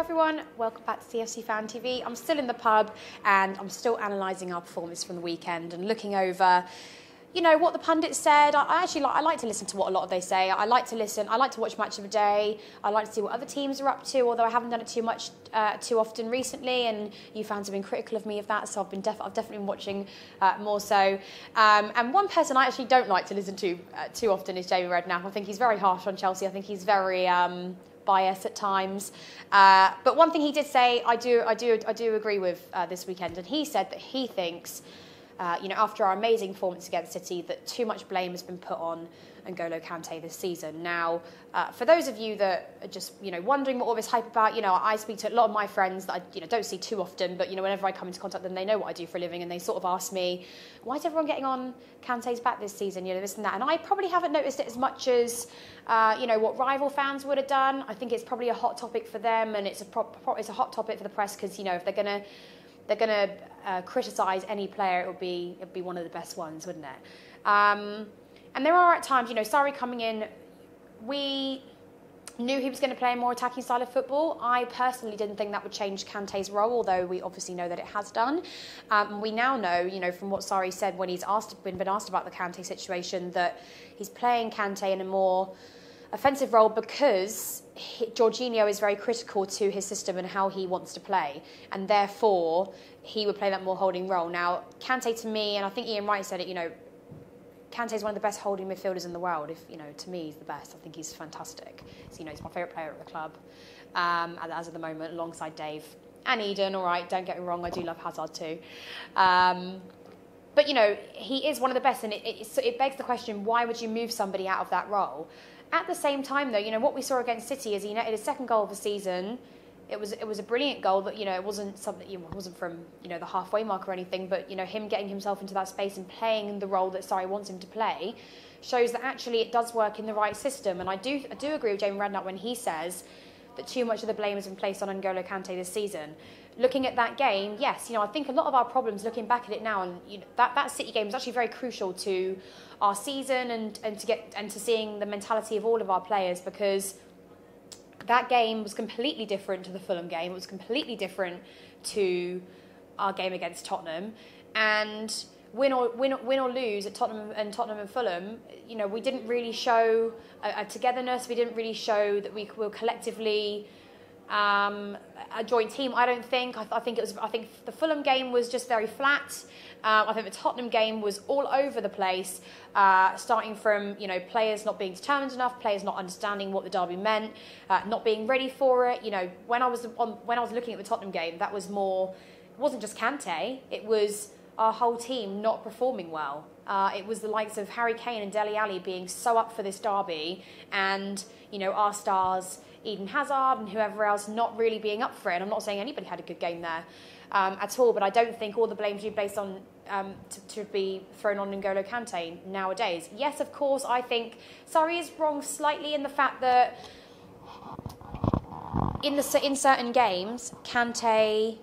everyone, welcome back to CFC Fan TV. I'm still in the pub and I'm still analysing our performance from the weekend and looking over, you know, what the pundits said. I like to listen to what a lot of they say. I like to watch Match of the Day. I like to see what other teams are up to, although I haven't done it too often recently, and you fans have been critical of me of that, so I've definitely been watching more so. And one person I actually don't like to listen to too often is Jamie Redknapp. I think he's very harsh on Chelsea. I think he's very biased at times. But one thing he did say, I do agree with this weekend, and he said that he thinks, after our amazing performance against City, that too much blame has been put on N'golo Kante this season. Now, for those of you that are just, wondering what all this hype about, I speak to a lot of my friends that I, don't see too often, but, whenever I come into contact with them, they know what I do for a living, and they sort of ask me, why is everyone getting on Kante's back this season, this and that? And I probably haven't noticed it as much as, what rival fans would have done. I think it's probably a hot topic for them, and it's a hot topic for the press, because, if they're going to criticise any player, it would be one of the best ones, wouldn't it? And there are at times, Sarri coming in, we knew he was going to play a more attacking style of football. I personally didn't think that would change Kante's role, although we obviously know that it has done. We now know, from what Sarri said when he's been asked about the Kante situation, that he's playing Kante in a more offensive role because Jorginho is very critical to his system and how he wants to play, and therefore he would play that more holding role. Now, Kante, to me, and I think Ian Wright said it, Kante is one of the best holding midfielders in the world. If to me, he's the best. I think he's fantastic. So, he's my favourite player at the club, as of the moment, alongside Dave and Eden. All right, don't get me wrong, I do love Hazard too. But he is one of the best, and it begs the question: why would you move somebody out of that role? At the same time, though, what we saw against City is he netted his second goal of the season. It was a brilliant goal, but it wasn't something. It wasn't from the halfway mark or anything. But him getting himself into that space and playing the role that Sarri wants him to play shows that actually it does work in the right system. And I do agree with Jamie Redknapp when he says that too much of the blame has been placed on N'Golo Kante this season. Looking at that game, yes, I think a lot of our problems, looking back at it now, and that City game was actually very crucial to our season and to seeing the mentality of all of our players, because that game was completely different to the Fulham game. It was completely different to our game against Tottenham, and win or lose at Tottenham and Fulham, we didn't really show a togetherness. We didn't really show that we were collectively a joint team. I don't think. I think the Fulham game was just very flat. I think the Tottenham game was all over the place, starting from players not being determined enough, players not understanding what the derby meant, not being ready for it. When I was looking at the Tottenham game, that was more. It wasn't just Kante. It was our whole team not performing well. It was the likes of Harry Kane and Dele Alli being so up for this derby, and our stars, Eden Hazard and whoever else, not really being up for it. And I'm not saying anybody had a good game there at all, but I don't think all the blame should be based on to be thrown on N'Golo Kante nowadays. Yes, of course, I think Sarri is wrong slightly in the fact that in certain games, Kante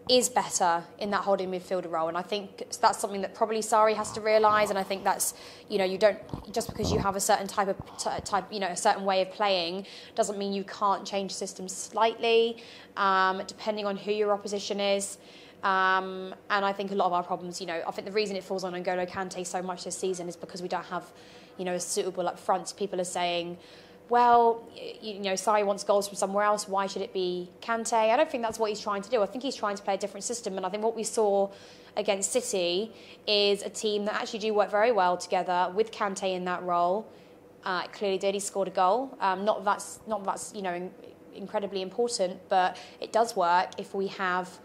is better in that holding midfielder role, and I think that's something that probably Sarri has to realise. And I think that's you don't, just because you have a certain type a certain way of playing doesn't mean you can't change systems slightly, depending on who your opposition is. And I think a lot of our problems, I think the reason it falls on N'Golo Kante so much this season is because we don't have a suitable up front. People are saying, well, Sarri wants goals from somewhere else. Why should it be Kante? I don't think that's what he's trying to do. I think he's trying to play a different system. And I think what we saw against City is a team that actually do work very well together with Kante in that role. It clearly did. He scored a goal. Not that's incredibly important, but it does work if we have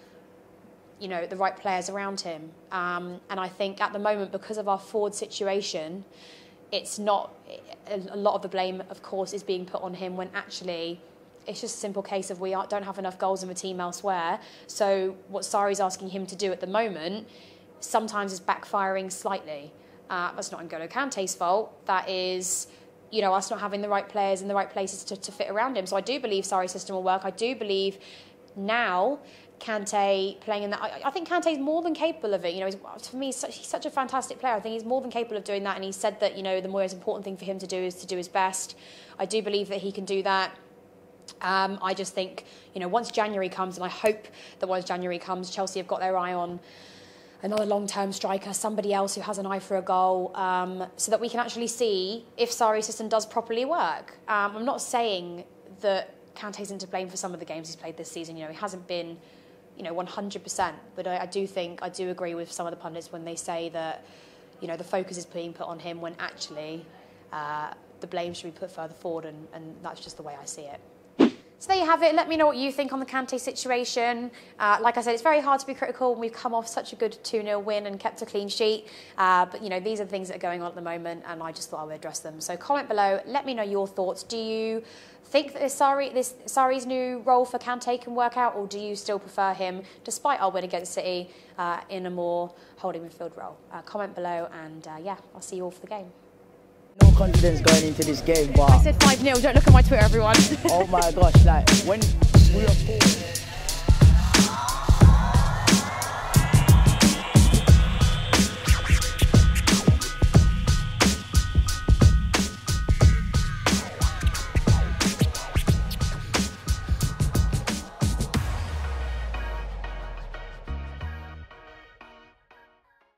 the right players around him. And I think at the moment, because of our forward situation, it's not, a lot of the blame, of course, is being put on him, when actually it's just a simple case of we don't have enough goals in the team elsewhere. So what Sarri's asking him to do at the moment sometimes is backfiring slightly. That's not N'Golo Kante's fault. That is, us not having the right players in the right places to fit around him. So I do believe Sarri's system will work. I do believe now Kante playing in that. I think Kante's more than capable of it. For me, he's such a fantastic player. I think he's more than capable of doing that. And he said that, the most important thing for him to do is to do his best. I do believe that he can do that. I just think, once January comes, and I hope that once January comes, Chelsea have got their eye on another long-term striker, somebody else who has an eye for a goal, so that we can actually see if Sarri's system does properly work. I'm not saying that Kante isn't to blame for some of the games he's played this season. He hasn't been, 100%. But I do agree with some of the pundits when they say that, the focus is being put on him when actually the blame should be put further forward, and that's just the way I see it. So there you have it. Let me know what you think on the Kante situation. Like I said, it's very hard to be critical when we've come off such a good 2-0 win and kept a clean sheet. But, these are the things that are going on at the moment, and I just thought I would address them. So comment below. Let me know your thoughts. Do you think that Sarri's new role for Kante can work out, or do you still prefer him, despite our win against City, in a more holding midfield role? Comment below, and yeah, I'll see you all for the game. No confidence going into this game, but I said 5-0, don't look at my Twitter, everyone. Oh my gosh, like when we were